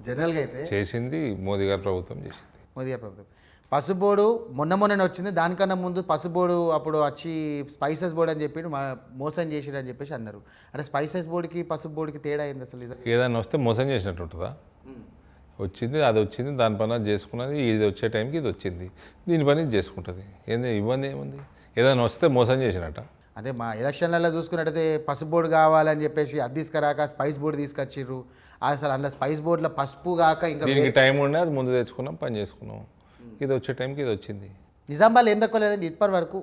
జనరల్గా అయితే చేసింది మోదీ గారు ప్రభుత్వం చేసింది. మోదీ గారి ప్రభుత్వం. పసుపు బోర్డు మొన్ననే వచ్చింది. దానికన్నా ముందు పసుపు బోర్డు అప్పుడు వచ్చి స్పైసెస్ బోర్డు అని చెప్పి మోసం చేసిరని చెప్పేసి అన్నారు. అంటే స్పైసెస్ బోర్డుకి పసుపు బోర్డుకి తేడా అయింది అసలు? ఏదైనా వస్తే మోసం చేసినట్టు ఉంటుందా? వచ్చింది, అది వచ్చింది, దాని పని అది చేసుకున్నది. ఇది వచ్చే టైంకి ఇది వచ్చింది, దీని పని ఇది చేసుకుంటుంది. ఏంది ఇబ్బంది ఏముంది? ఏదైనా వస్తే మోసం చేసినట్ట. అదే మా ఎలక్షన్లలో చూసుకున్నట్టయితే పసుపు బోర్డు కావాలని చెప్పేసి అది తీసుకురాక స్పైస్ బోర్డు తీసుకొచ్చిర్రు. అసలు అందులో స్పైస్ బోర్డులో పసుపు కాక ఇంకా దీనికి టైం ఉండే అది ముందు తెచ్చుకున్నాం, పని చేసుకున్నాం. ఇది వచ్చే టైంకి ఇది వచ్చింది. నిజామాబాద్లో ఏం తక్కువ లేదండి ఇప్పటి వరకు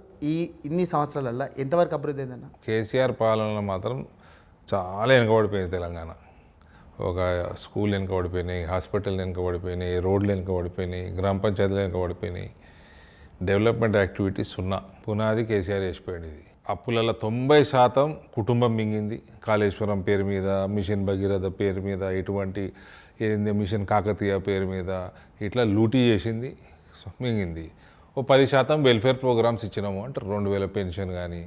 ఇన్ని సంవత్సరాలల్లో ఎంతవరకు అభివృద్ధి అయిందన్న? కేసీఆర్ పాలనలో మాత్రం చాలా వెనుకబడిపోయింది తెలంగాణ. ఒక స్కూల్ వెనుకబడిపోయినాయి, హాస్పిటల్ వెనుకబడిపోయినాయి, రోడ్లు వెనుకబడిపోయినాయి, గ్రామ పంచాయతీలు వెనుకబడిపోయినాయి. డెవలప్మెంట్ యాక్టివిటీస్ సున్నా. పునాది కేసీఆర్ వేసిపోయాడు. ఇది అప్పులలో 90% కుటుంబం మింగింది. కాళేశ్వరం పేరు మీద, మిషన్ భగీరథ పేరు మీద, ఇటువంటి ఏంది మిషన్ కాకతీయ పేరు మీద ఇట్లా లూటీ చేసింది, మింగింది. ఓ 10% వెల్ఫేర్ ప్రోగ్రామ్స్ ఇచ్చినాము అంటే 2000 పెన్షన్ కానీ,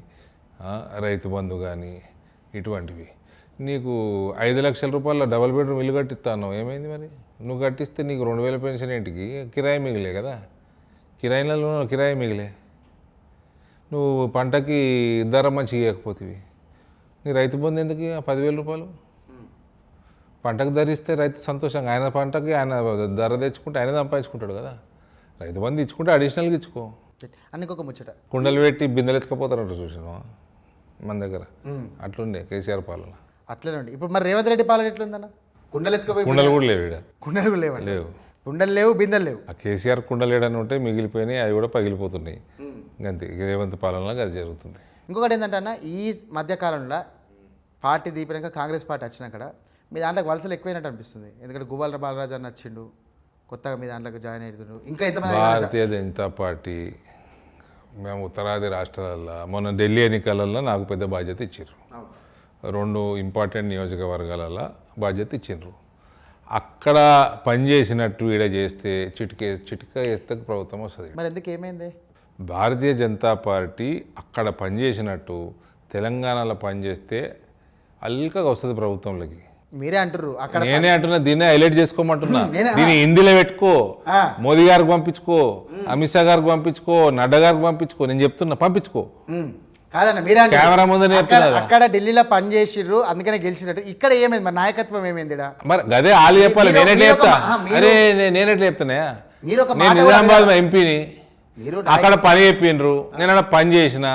రైతు బంధు కానీ, ఇటువంటివి. నీకు 5 లక్షల రూపాయల డబల్ బెడ్రూమ్ ఇల్లు కట్టిస్తాను, ఏమైంది మరి? నువ్వు కట్టిస్తే నీకు 2000 పెన్షన్ ఏంటికి? కిరాయి మిగిలే కదా, కిరాయి మిగిలే. నువ్వు పంటకి ధర మంచిగా ఇవ్వకపోతేవి, నీ రైతు బంధు ఎందుకు 10,000 రూపాయలు? పంటకు ధరిస్తే రైతు సంతోషంగా, ఆయన పంటకి ఆయన ధర తెచ్చుకుంటే ఆయన సంపాదించుకుంటాడు కదా. రైతు బంధు ఇచ్చుకుంటే అడిషనల్గా ఇచ్చుకో. అన్నికొక ముచ్చట కుండలు పెట్టి బిందెలు ఎత్తుకపోతారంట, చూసినా మన దగ్గర. అట్లుండే కేసీఆర్ పాలన. అట్లనే ఉండి ఇప్పుడు మరి రేవంత్ రెడ్డి పాలన ఎట్లుందన్న? కుండలు ఎత్తుకపోయి కుండలు కూడా లేవు ఇక్కడ. కుండలు కూడా లేవు. లేవు, కుండలు లేవు, బిందెలు లేవు. ఆ కేసీఆర్ కుండలు ఏడని ఉంటే మిగిలిపోయినాయి, అవి కూడా పగిలిపోతున్నాయి. అంతే రేవంత్ పాలనలో అది జరుగుతుంది. ఇంకొకటి ఏంటంటే అన్న, ఈ మధ్యకాలంలో పార్టీ దీపినాక కాంగ్రెస్ పార్టీ వచ్చినాక మీ దాంట్లోకి వలసలు ఎక్కువైనట్టు అనిపిస్తుంది. ఎందుకంటే గువ్వాల బాలరాజు అని వచ్చిండు, కొత్తగా మీ దాంట్లోకి జాయిన్ అవుతుండ్రు. ఇంకా ఎంతమంది? భారతీయ జనతా పార్టీ మేము ఉత్తరాది రాష్ట్రాలలో మొన్న ఢిల్లీ ఎన్నికలలో నాకు పెద్ద బాధ్యత ఇచ్చారు. 2 ఇంపార్టెంట్ నియోజకవర్గాలలో బాధ్యత ఇచ్చిండ్రు. అక్కడ పనిచేసినట్టు ఈడ చేస్తే చిటిక వేస్తే ప్రభుత్వం వస్తుంది. మరి ఎందుకు ఏమైంది? భారతీయ జనతా పార్టీ అక్కడ పనిచేసినట్టు తెలంగాణలో పనిచేస్తే అల్కగా వస్తుంది ప్రభుత్వంలోకి. మీరే అంటారు అక్కడ. నేనే అంటున్నా, దీన్నే హైలైట్ చేసుకోమంటున్నా. దీన్ని హిందీలో పెట్టుకో, మోదీ గారికి పంపించుకో, అమిత్ షా గారికి పంపించుకో, నడ్డా గారికి పంపించుకో. నేను చెప్తున్నా, పంపించుకో. కాదన్న మీరే కెమెరా ముందు అక్కడ ఢిల్లీలో పని చేసిర్రు, అందుకనే గెలిచినట్టు. ఇక్కడ ఏమైంది మరి? నాయకత్వం ఏమైంది? మరి అదే వాళ్ళు చెప్పాలి, నేనెట్లా చెప్తా? అరే నేనెట్లా చెప్తున్నా? నేను నిజామాబాద్ ఎంపీని, అక్కడ పని చెప్పిండ్రు, నేను అక్కడ పని చేసిన,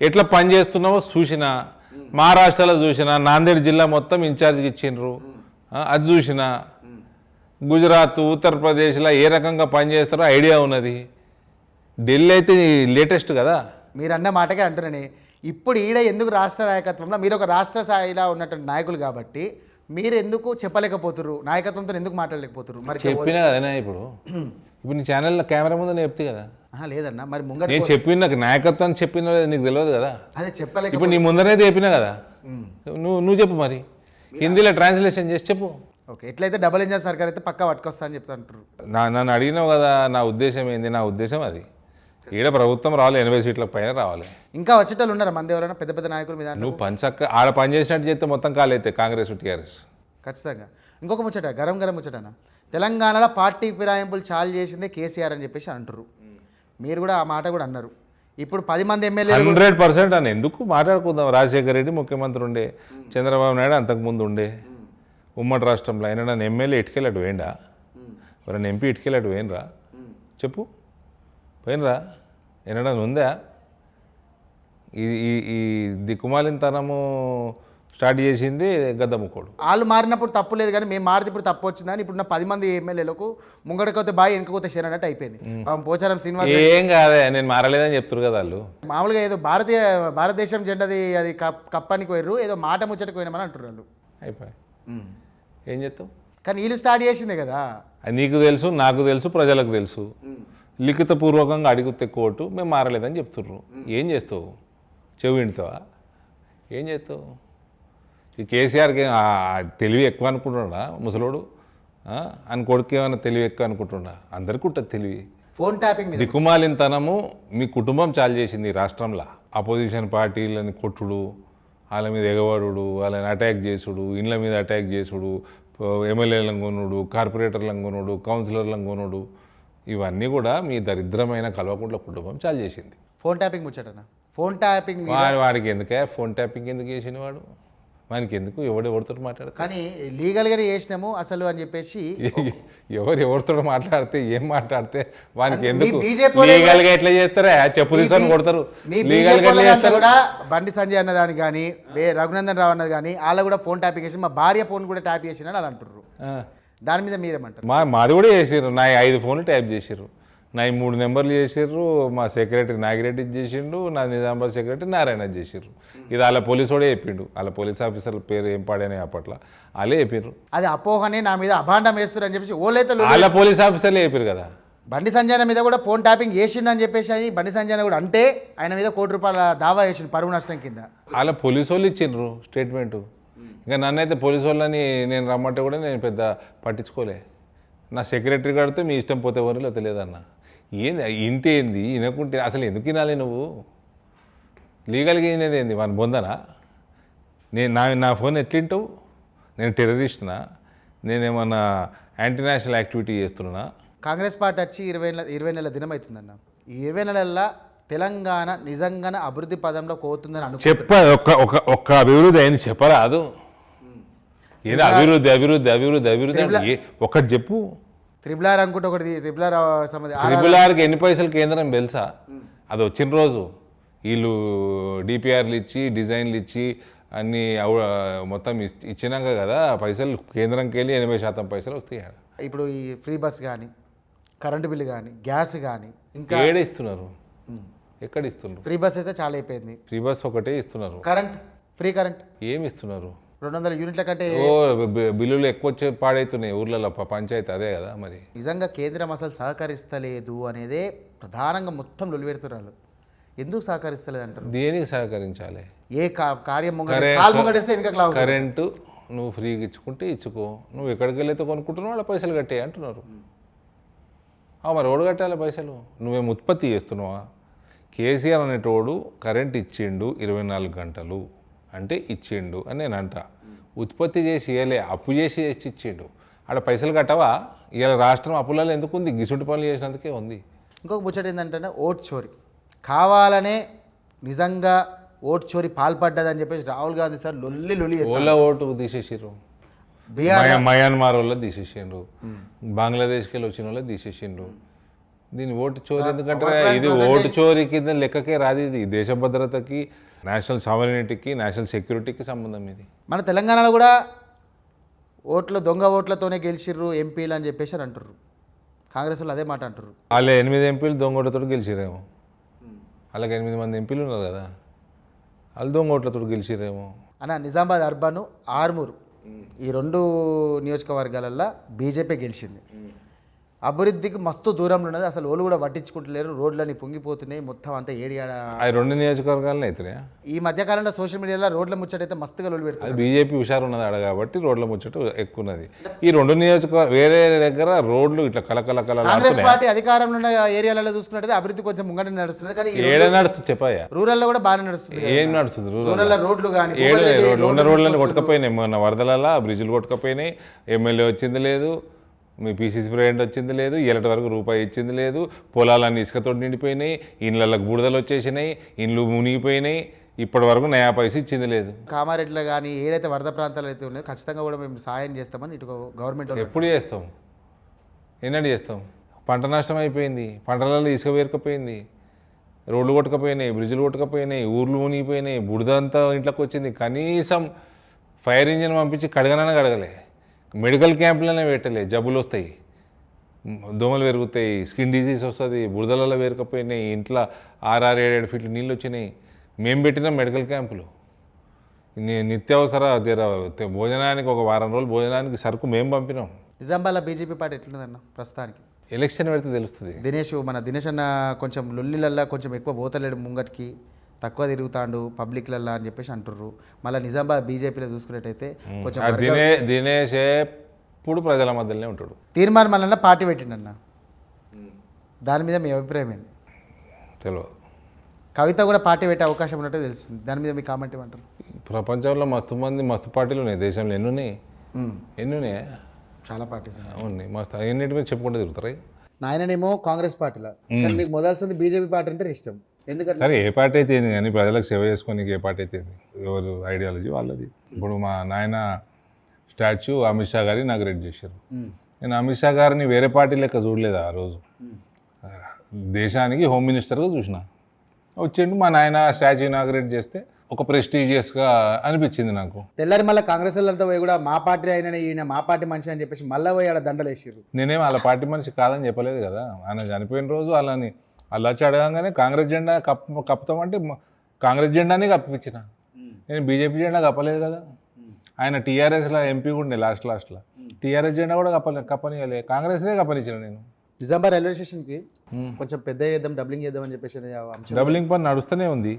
ఎట్లా పని చేస్తున్నావో చూసిన, మహారాష్ట్రలో చూసిన, నాందేడ్ జిల్లా మొత్తం ఇన్ఛార్జ్కి ఇచ్చిండ్రు, అది చూసిన, గుజరాత్, ఉత్తరప్రదేశ్లో ఏ రకంగా పనిచేస్తారో ఐడియా ఉన్నది. ఢిల్లీ అయితే లేటెస్ట్ కదా. మీరు అన్న మాటకే అంటున్నానే. ఇప్పుడు ఈడ ఎందుకు రాష్ట్ర నాయకత్వంలో మీరు ఒక రాష్ట్ర స్థాయిలో ఉన్నటువంటి నాయకులు కాబట్టి మీరు ఎందుకు చెప్పలేకపోతున్నారు? నాయకత్వంతో ఎందుకు మాట్లాడలేకపోతున్నారు? మరి చెప్పినా కదనా, ఇప్పుడు నీ ఛానల్లో కెమెరా ముందు నేను చెప్తే కదా. లేదన్నా మరి ముంగట నేను చెప్పిన, నాకు నాయకత్వం చెప్పిన నీకు తెలియదు కదా. అదే చెప్పలేక ఇప్పుడు నీ ముందరైతే చెప్పినా కదా. నువ్వు చెప్పు మరి, హిందీలో ట్రాన్స్లేషన్ చేసి చెప్పు. ఓకే, ఎట్లయితే డబుల్ ఇంజన్ సర్కార్ అయితే పక్కా పట్టుకొస్తా అని చెప్తా అంటారు. నన్ను అడిగినావు కదా నా ఉద్దేశం ఏంది. నా ఉద్దేశం అది ఈడ ప్రభుత్వం రావాలి 80 సీట్లకు పైన రావాలి. ఇంకా వచ్చేటోళ్ళు ఉన్నారా మంది ఎవరైనా పెద్ద పెద్ద నాయకులు మీద? నువ్వు పంచక్క ఆడ పని చేసినట్టు చేస్తే మొత్తం కాలైతే కాంగ్రెస్ టీఆర్ఎస్. ఖచ్చితంగా. ఇంకొక ముచ్చట, గరం ముచ్చటనా, తెలంగాణలో పార్టీ ఫిరాయింపులు చాలు చేసిందే కేసీఆర్ అని చెప్పేసి అంటారు. మీరు కూడా ఆ మాట కూడా అన్నారు. ఇప్పుడు 10 మంది ఎమ్మెల్యేలు 100% అని ఎందుకు మాట్లాడుకుందాం. రాజశేఖర రెడ్డి ముఖ్యమంత్రి ఉండే, చంద్రబాబు నాయుడు అంతకుముందు ఉండే ఉమ్మడి రాష్ట్రంలో. అయినా నన్ను ఎమ్మెల్యే ఇటుకెళ్ళాడు వేయండా, ఎవరైనా ఎంపీ ఇటుకెళ్ళాడు వేయనరా చెప్పు, పోయినరా ఏమన్నా ఉందా? ఈ దిక్కుమాలినతనము స్టార్ట్ చేసింది గద్దముకోడు. వాళ్ళు మారినప్పుడు తప్పు లేదు, కానీ మేము మారితే ఇప్పుడు తప్పు వచ్చిందని ఇప్పుడు నా 10 మంది ఎమ్మెల్యేలకు ముంగడకపోతే బాయ్ వెనుకపోతే షేర్ అన్నట్టు అయిపోయింది. పోచారం శ్రీనివాస్ ఏం కాదే, నేను మారలేదని చెప్తారు కదా వాళ్ళు. మామూలుగా ఏదో భారతదేశం జెండాది అది కప్పానికి పోయారు, ఏదో మాట ముచ్చటకు పోయినామని అంటారు వాళ్ళు. అయిపోయి ఏం చేస్తావు? కానీ వీళ్ళు స్టార్ట్ చేసిందే కదా. అది నీకు తెలుసు, నాకు తెలుసు, ప్రజలకు తెలుసు. లిఖితపూర్వకంగా అడిగితే కోర్టు మేము మారలేదని చెప్తుర్రు. ఏం చేస్తావు? చెవి వింటావా? ఏం చేస్తావు? ఈ కేసీఆర్కి తెలివి ఎక్కువ అనుకుంటున్నా ముసలోడు అని, కొడుకు ఏమైనా తెలివి ఎక్కువ అనుకుంటున్నా? అందరికీ ఉంటుంది తెలివి. ఫోన్ ట్యాపింగ్ దిక్కుమాలినతనము మీ కుటుంబం చాలు చేసింది ఈ రాష్ట్రంలో. అపోజిషన్ పార్టీలని కొట్టుడు, వాళ్ళ మీద ఎగవాడు, వాళ్ళని అటాక్ చేసుడు, ఇండ్ల మీద అటాక్ చేసుడు, ఎమ్మెల్యేలను కొనుడు, కార్పొరేటర్లను కొనుడు, కౌన్సిలర్లను కొనుడు, ఇవన్నీ కూడా మీ దరిద్రమైన కల్వకుంట్ల కుటుంబం చాలు చేసింది. ఫోన్ ట్యాపింగ్ ముచ్చటనా? ఫోన్ ట్యాపింగ్ వాడికి ఎందుకే ఫోన్ ట్యాపింగ్ ఎందుకు చేసిన వాడు? వానికి ఎందుకు? ఎవరితో మాట్లాడు? కానీ లీగల్గానే చేసినాము అసలు అని చెప్పేసి ఎవరితో మాట్లాడితే ఏం మాట్లాడితే వానికి ఎందుకు? లీగల్గా ఎట్లా చేస్తారా? చెప్పు తీసుకొని కొడతారు. లీగల్గా కూడా బండి సంజయ్ అన్నదానికి కానీ రఘునందన్ రావు అన్నది కానీ వాళ్ళ కూడా ఫోన్ ట్యాపింగ్ చేసి మా భార్య ఫోన్ కూడా ట్యాప్ చేసిన అని అంటారు. దాని మీద మీరేమంటారు? మాది కూడా చేసారు. నా 5 ఫోన్లు ట్యాప్ చేసారు. నా 3 నెంబర్లు చేసారు. మా సెక్రటరీ నాగిరెడ్డి చేసిండు, నా నిజామాబాద్ సెక్రటరీ నారాయణ చేసారు. ఇది వాళ్ళ పోలీసు వాడే చెప్పిండు. వాళ్ళ పోలీస్ ఆఫీసర్ల పేరు ఏం పాడేనే అప్పట్లో వాళ్ళే చెప్పారు. అది అపోహనే నా మీద అభాండం వేస్తారు అని చెప్పేసి ఓలైతే వాళ్ళ పోలీస్ ఆఫీసర్లే చెప్పారు కదా. బండి సంజయ్ మీద కూడా ఫోన్ ట్యాపింగ్ చేసిండు అని చెప్పేసి అని బండి సంజయ్ కూడా అంటే ఆయన మీద ₹1 కోట్ల దావా చేసిండు పరువు నష్టం కింద. వాళ్ళ పోలీసు వాళ్ళు ఇచ్చిండ్రు స్టేట్మెంటు. ఇంకా నన్నైతే పోలీసు వాళ్ళని నేను రమ్మంటే కూడా నేను పెద్ద పట్టించుకోలే. నా సెక్రటరీ కడితే మీ ఇష్టం పోతే ఎవరు తెలియదన్న. ఏంది ఇంటి ఏంది వినకుంటే అసలు ఎందుకు వినాలి నువ్వు? లీగల్గా వినేది ఏంది? వాని బొందనా? నా ఫోన్ ఎట్లింటావు? నేను టెర్రరిస్ట్నా? నేనేమన్నా యాంటీ నేషనల్ యాక్టివిటీ చేస్తున్నా? కాంగ్రెస్ పార్టీ వచ్చి 20 నెలల దినం అవుతుందన్న. ఈ 20 నెలల్లో తెలంగాణ నిజంగానే అభివృద్ధి పదంలో పోతుందని ఒక్క అభివృద్ధి అయింది చెప్పరాదు. ఏదో అభివృద్ధి అభివృద్ధి అభివృద్ధి అభివృద్ధి ఒకటి చెప్పు. త్రిబులార్ అనుకుంటే ఒకటి త్రిబులార్కి ఎన్ని పైసలు కేంద్రం తెలుసా? అది వచ్చిన రోజు వీళ్ళు డిపిఆర్లు ఇచ్చి డిజైన్లు ఇచ్చి అన్నీ మొత్తం ఇచ్చినాక కదా పైసలు కేంద్రంకి వెళ్ళి 80% పైసలు వస్తాయి. ఇప్పుడు ఈ ఫ్రీ బస్ కానీ కరెంటు బిల్లు కానీ గ్యాస్ కానీ ఇంకా ఏడే ఇస్తున్నారు? ఎక్కడ ఇస్తున్నారు? ఫ్రీ బస్ అయితే చాలా అయిపోయింది. ఫ్రీ బస్ ఒకటే ఇస్తున్నారు. ఫ్రీ కరెంట్ ఏమి ఇస్తున్నారు? 200 యూనిట్ల కంటే బిల్లులు ఎక్కువ వచ్చే పాడైతున్నాయి ఊర్లలో. పంచాయతీ అదే కదా మరి. నిజంగా కేంద్రం అసలు సహకరిస్తలేదు అనేదే ప్రధానంగా మొత్తం లొలిపెడుతున్నారు. ఎందుకు సహకరిస్తలేదు అంటారు? దేనికి సహకరించాలి? ఏ కార్యం కరెంటు నువ్వు ఫ్రీగా ఇచ్చుకుంటే ఇచ్చుకో, నువ్వు ఎక్కడికి వెళ్ళైతే కొనుక్కుంటున్నావు వాళ్ళ పైసలు కట్టే అంటున్నారు. మరి ఓడు కట్టాలి పైసలు? నువ్వేం ఉత్పత్తి చేస్తున్నావా? కేసీఆర్ అనేటోడు కరెంట్ ఇచ్చిండు 24 గంటలు అంటే ఇచ్చిండు అని నేను అంటా. ఉత్పత్తి చేసి ఇవ్వలే, అప్పు చేసి ఇచ్చిండు. ఆడ పైసలు కట్టవా? ఇలా రాష్ట్రం అప్పులలో ఎందుకు ఉంది? గిసుంటి పనులు చేసినందుకే ఉంది. ఇంకొక ముచ్చట ఏంటంటే ఓట్ చోరీ కావాలనే నిజంగా ఓటు చోరీ పాల్పడ్డదని చెప్పేసి రాహుల్ గాంధీ సార్ లొల్లి ఓలా ఓటు తీసేసారు. మయన్మార్ వాళ్ళు తీసేసిండ్రు, బంగ్లాదేశ్కి వెళ్ళి వచ్చిన వాళ్ళు తీసేసిండ్రు. దీని ఓటు చోరీ ఎందుకంటే ఇది ఓటు చోరీ కింద లెక్కకే రాదు. ఇది దేశ భద్రతకి, నేషనల్ సావరినిటీకి, నేషనల్ సెక్యూరిటీకి సంబంధం. ఇది మన తెలంగాణలో కూడా దొంగ ఓట్లతోనే గెలిచిర్రు ఎంపీలు అని చెప్పేసి అని అంటారు. కాంగ్రెస్ వాళ్ళు అదే మాట అంటారు. వాళ్ళ 8 ఎంపీలు దొంగ ఓట్లతో గెలిచిరేమో. వాళ్ళకి 8 మంది ఎంపీలు ఉన్నారు కదా, వాళ్ళు దొంగ ఓట్లతో గెలిచిరేమో. అన్న నిజామాబాద్ అర్బన్, ఆర్మూరు ఈ 2 నియోజకవర్గాలల్లో బీజేపీ గెలిచింది. అభివృద్ధికి మస్తు దూరంలో ఉన్నది, అసలు ఓళ్ళు కూడా పట్టించుకుంటలేరు, రోడ్లని పొంగిపోతున్నాయి, మొత్తం అంతా ఏడియాడ. అవి 2 నియోజకవర్గాలనే అవుతున్నాయా? ఈ మధ్యకాలంలో సోషల్ మీడియాలో రోడ్ల ముచ్చటైతే మస్తుగా లోలు పెడుతుంది. అది బీజేపీ హుషారు ఉన్నది ఆడ కాబట్టి రోడ్ల ముచ్చట ఎక్కువ ఉన్నది. ఈ 2 నియోజకవర్గం వేరే దగ్గర రోడ్లు ఇట్లా కలకల కాంగ్రెస్ పార్టీ అధికారంలో ఉన్న ఏరియాలలో చూసుకున్నట్టయితే అభివృద్ధి కొంచెం ముంగట నడుస్తుంది, కానీ ఏడ నడుస్తుంది చెప్పాయా? రూరల్లో కూడా బాగానే నడుస్తుంది. ఏం నడుస్తుంది రూరల్లో రోడ్లు కానీ ఉన్న రోడ్లను కొట్టుకపోయినాయి, మొన్న వరదలలో బ్రిడ్జ్లు కొట్టుకపోయినాయి, ఎమ్మెల్యే వచ్చింది లేదు, మీ పీసీసీ ప్రెసిడెంట్ వచ్చింది లేదు, ఇలాంటి వరకు రూపాయి ఇచ్చింది లేదు, పొలాలన్నీ ఇసుకతో నిండిపోయినాయి, ఇండ్లకు బూడిదలు వచ్చేసినాయి, ఇండ్లు మునిగిపోయినాయి, ఇప్పటి వరకు నయా పైసా ఇచ్చింది లేదు. కామారెడ్డిలో కానీ ఏదైతే వరద ప్రాంతాలు అయితే ఉన్నాయో ఖచ్చితంగా కూడా మేము సాయం చేస్తామని ఇటు గవర్నమెంట్ ఎప్పుడు చేస్తాం, ఎన్నడూ చేస్తాం? పంట నష్టం అయిపోయింది, పంటలలో ఇసుక వేరకపోయింది, రోడ్లు కొట్టుకపోయినాయి, బ్రిడ్జ్లు కొట్టుకపోయినాయి, ఊర్లు మునిగిపోయినాయి, బుడిదంతా ఇంట్లోకి వచ్చింది. కనీసం ఫైర్ ఇంజిన్ పంపించి కడగనైనా కడగలే, మెడికల్ క్యాంపులనే పెట్టలే, జబ్బులు వస్తాయి, దోమలు పెరుగుతాయి, స్కిన్ డిజీజ్ వస్తుంది, బురదలలో వేరకపోయినాయి, ఇంట్లో 6-7 ఫీట్లు నీళ్ళు వచ్చినాయి. మేము పెట్టిన మెడికల్ క్యాంపులు నిత్యావసర భోజనానికి ఒక వారం రోజులు భోజనానికి సరుకు మేము పంపినాం. నిజామాబాద్లో బీజేపీ పార్టీ ఎట్లుందన్న ప్రస్తుతానికి? ఎలక్షన్ పెడితే తెలుస్తుంది. దినేష్ అన్న కొంచెం లొల్లిలల్లా కొంచెం ఎక్కువ పోతలేడు, ముంగటికి తక్కువ తిరుగుతాడు పబ్లిక్లల్లా అని చెప్పేసి అంటుర్రు. మళ్ళీ నిజామాబాద్ బీజేపీలో చూసుకున్నట్టయితే కొంచెం దినేష్ ఎప్పుడు ప్రజల మధ్యలోనే ఉంటాడు. తీర్మానం మళ్ళీ పార్టీ పెట్టిండన్న, దాని మీద మీ అభిప్రాయం ఏంది? తెలియదు. కవిత కూడా పార్టీ పెట్టే అవకాశం ఉన్నట్టు తెలుస్తుంది, దాని మీద మీ కామెంట్ ఏమంటారు? ప్రపంచంలో మస్తు పార్టీలు ఉన్నాయి, దేశంలో ఎన్ని ఉన్నాయి? చాలా పార్టీస్ ఉన్నాయి, మస్తు. ఎన్నింటి మీద చెప్పుకుంటూ తిరుగుతారు. నాయననేమో కాంగ్రెస్ పార్టీలో, కానీ మీకు మొదల్సింది బీజేపీ పార్టీ అంటే ఇష్టం, ఎందుకంటే సరే ఏ పార్టీ అయితే ఏంది కానీ ప్రజలకు సేవ చేసుకోనికి ఏ పార్టీ అయితే ఏంది, ఎవరు ఐడియాలజీ వాళ్ళది. ఇప్పుడు మా నాయన స్టాచ్యూ అమిత్ షా గారిని ఇనాగ్రేట్ చేశారు. నేను అమిత్ షా గారిని వేరే పార్టీ లెక్క చూడలేదు ఆ రోజు, దేశానికి హోమ్ మినిస్టర్గా చూసిన. వచ్చిండు మా నాయన స్టాచ్యూ ఇనాగ్రేట్ చేస్తే ఒక ప్రెస్టీజియస్గా అనిపించింది నాకు. తెల్లారి మళ్ళీ కాంగ్రెస్ వాళ్ళంతా పోయి కూడా మా పార్టీ అయినా ఈయన మా పార్టీ మనిషి అని చెప్పేసి మళ్ళీ పోయి ఆడ దండలు వేసారు. నేనేం వాళ్ళ పార్టీ మనిషి కాదని చెప్పలేదు కదా, ఆయన చనిపోయిన రోజు వాళ్ళని వాళ్ళు వచ్చి అడగంగానే కాంగ్రెస్ జెండా కప్పుతామంటే కాంగ్రెస్ జెండానే కప్పించిన, నేను బీజేపీ జెండా కప్పలేదు కదా. ఆయన టీఆర్ఎస్లో ఎంపీ కూడా లాస్ట్లో టీఆర్ఎస్ జెండా కూడా కప్పనియలే, కాంగ్రెస్దే కప్పనిచ్చిన నేను. నిజామాబాద్ రైల్వే స్టేషన్కి కొంచెం పెద్ద చేద్దాం, డబ్లింగ్ చేద్దాం అని చెప్పేసి డబ్లింగ్ పని నడుస్తూనే ఉంది.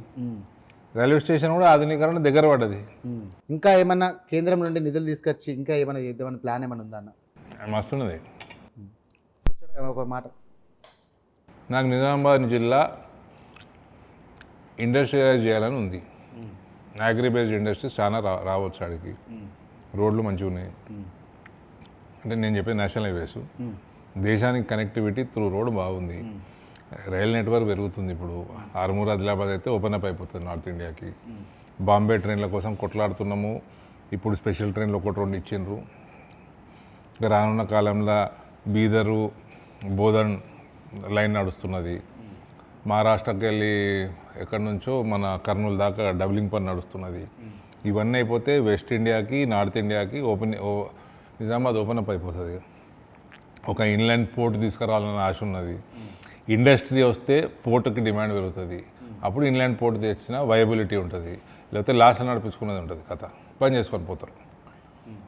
రైల్వే స్టేషన్ కూడా ఆధునీకరణ దగ్గర పడ్డది. ఇంకా ఏమన్నా కేంద్రం నుండి నిధులు తీసుకొచ్చి ఇంకా ఏమైనా చేద్దామని ప్లాన్ ఏమైనా ఉందా అన్న? మస్తున్నది. ఒక మాట, నాకు నిజామాబాద్ జిల్లా ఇండస్ట్రియలైజ్ చేయాలని ఉంది. అగ్రి బేస్డ్ ఇండస్ట్రీస్ చాలా రావచ్చు ఆడికి, రోడ్లు మంచిగా ఉన్నాయి. అంటే నేను చెప్పేది నేషనల్ హైవేస్, దేశానికి కనెక్టివిటీ త్రూ రోడ్ బాగుంది, రైల్ నెట్వర్క్ పెరుగుతుంది. ఇప్పుడు ఆర్మూర్ ఆదిలాబాద్ అయితే ఓపెన్ అప్ అయిపోతుంది నార్త్ ఇండియాకి. బాంబే ట్రైన్ల కోసం కొట్లాడుతున్నాము, ఇప్పుడు స్పెషల్ ట్రైన్లు 1-2 ఇచ్చిండ్రు. ఇంకా రానున్న కాలంలో బీదరు బోధన్ లైన్ నడుస్తున్నది. మహారాష్ట్రకి వెళ్ళి ఎక్కడి నుంచో మన కర్నూలు దాకా డబ్లింగ్ పని నడుస్తున్నది. ఇవన్నీ అయిపోతే వెస్ట్ ఇండియాకి నార్త్ ఇండియాకి నిజామాబాద్ ఓపెన్ అప్ అయిపోతుంది. ఒక ఇన్లాండ్ పోర్ట్ తీసుకురావాలన్న ఆశ ఉన్నది. ఇండస్ట్రీ వస్తే పోర్టుకి డిమాండ్ పెరుగుతుంది, అప్పుడు ఇన్లాండ్ పోర్ట్ తెచ్చిన వయబిలిటీ ఉంటుంది, లేకపోతే లాస్ట్ నడిపించుకున్నది ఉంటుంది, కథ పని చేసుకొని పోతారు.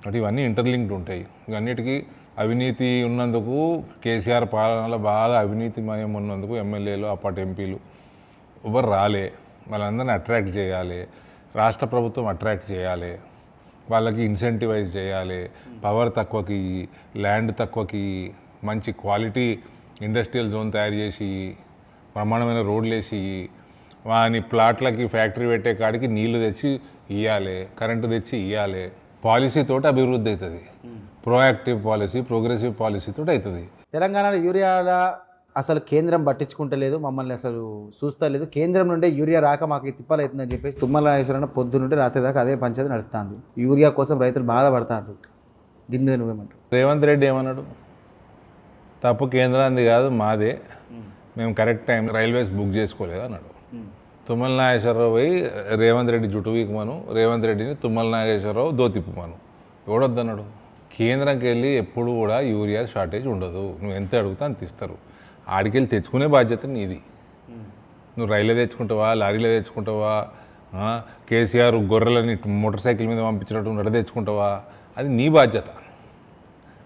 అంటే ఇవన్నీ ఇంటర్లింక్డ్ ఉంటాయి. ఇవన్నిటికీ అవినీతి ఉన్నందుకు, కేసీఆర్ పాలనలో బాగా అవినీతిమయం ఉన్నందుకు ఎమ్మెల్యేలు అప్పటి ఎంపీలు ఎవరు రాలే. వాళ్ళందరినీ అట్రాక్ట్ చేయాలి, రాష్ట్ర ప్రభుత్వం అట్రాక్ట్ చేయాలి, వాళ్ళకి ఇన్సెంటివైజ్ చేయాలి. పవర్ తక్కువకి, ల్యాండ్ తక్కువకి, మంచి క్వాలిటీ ఇండస్ట్రియల్ జోన్ తయారు చేసి, బ్రహ్మాండమైన రోడ్లు వేసి, వాని ప్లాట్లకి ఫ్యాక్టరీ పెట్టే కాడికి నీళ్లు తెచ్చి ఇవ్వాలి, కరెంటు తెచ్చి ఇవ్వాలి. పాలసీతోటి అభివృద్ధి అవుతుంది, ప్రోయాక్టివ్ పాలసీ, ప్రోగ్రెసివ్ పాలసీతో అవుతుంది. తెలంగాణలో యూరియాల అసలు కేంద్రం పట్టించుకుంటలేదు, మమ్మల్ని అసలు చూస్తలేదు, కేంద్రం నుండే యూరియా రాక మాకు తిప్పలు అవుతుందని చెప్పేసి తుమ్మల నాగేశ్వరరావు పొద్దు నుండి రాత్రి దాకా అదే పంచాయతీ నడుస్తుంది. యూరియా కోసం రైతులు బాధపడతారు. దీని మీద నువ్వేమంటారు? రేవంత్ రెడ్డి ఏమన్నాడు? తప్పు కేంద్రాన్ని కాదు మాదే, మేము కరెక్ట్ టైం రైల్వేస్ బుక్ చేసుకోలేదు అన్నాడు. తుమ్మల నాగేశ్వరరావు పోయి రేవంత్ రెడ్డి జుట్టు వీకమను, రేవంత్ రెడ్డిని తుమ్మల నాగేశ్వరరావు దోతిప్పమను. ఎవడొద్దన్నాడు? కేంద్రంకి వెళ్ళి ఎప్పుడు కూడా యూరియా షార్టేజ్ ఉండదు, నువ్వు ఎంత అడుగుతా అంత ఇస్తారు. ఆడికెళ్ళి తెచ్చుకునే బాధ్యత నీది. నువ్వు రైల్లో తెచ్చుకుంటావా, లారీలో తెచ్చుకుంటావా, కేసీఆర్ గొర్రెలని మోటార్ సైకిల్ మీద పంపించినట్టు నడ తెచ్చుకుంటావా, అది నీ బాధ్యత.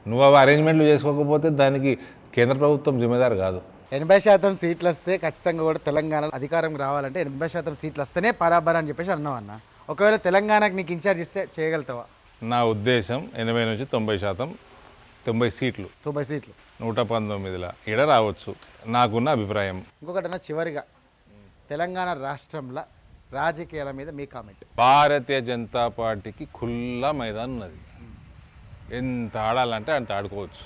నువ్వు అవి అరేంజ్మెంట్లు చేసుకోకపోతే దానికి కేంద్ర ప్రభుత్వం జిమ్మేదారు కాదు. 80% సీట్లు వస్తే ఖచ్చితంగా కూడా తెలంగాణ అధికారం రావాలంటే 80% సీట్లు వస్తేనే బరాబర్ అని చెప్పేసి అన్నావు అన్న. ఒకవేళ తెలంగాణకు నీకు ఇన్ఛార్జ్ ఇస్తే చేయగలుగుతావా? నా ఉద్దేశం 80 నుంచి 90%, 90 సీట్లు 90 సీట్లు 119లా ఈడ రావచ్చు నాకున్న అభిప్రాయం. ఇంకొకటి అన్న, చివరిగా తెలంగాణ రాష్ట్రంలో రాజకీయాల మీద మీ కామెంట్. భారతీయ జనతా పార్టీకి ఖుల్లా మైదాన్ ఉన్నది. ఎంత ఆడాలంటే అంత ఆడుకోవచ్చు.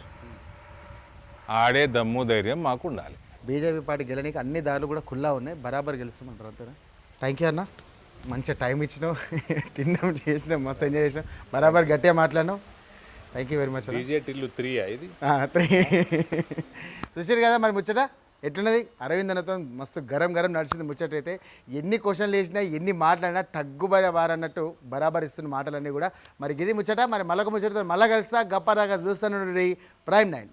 ఆడే దమ్ము ధైర్యం మాకు ఉండాలి. బీజేపీ పార్టీ గెలనికి అన్ని దారులు కూడా ఖుల్లా ఉన్నాయి, బరాబర్ గెలుస్తామంటారు అంతేనా? థ్యాంక్ యూ అన్న, మంచిగా టైం ఇచ్చినావు, తిన్నాం, చేసినాం, మస్తు ఎంజాయ్ చేసినాం, బరాబర్ గట్టిగా మాట్లాడినావు. Thank you very much. బీజేటీలు 3 ఇది 3 చూసారు కదా మరి ముచ్చట ఎట్లున్నది. అరవింద్ అన్నతో మస్తు గరం నడిచింది ముచ్చట. అయితే ఎన్ని క్వశ్చన్లు వేసినా ఎన్ని మాట్లాడినా తగ్గుబారన్నట్టు బరాబర్ ఇస్తున్న మాటలన్నీ కూడా. మరి ఇది ముచ్చట. మరి మళ్ళొక ముచ్చటతో మళ్ళీ కలుస్తా. గప్పదాకా చూస్తాను ప్రైమ్ 9.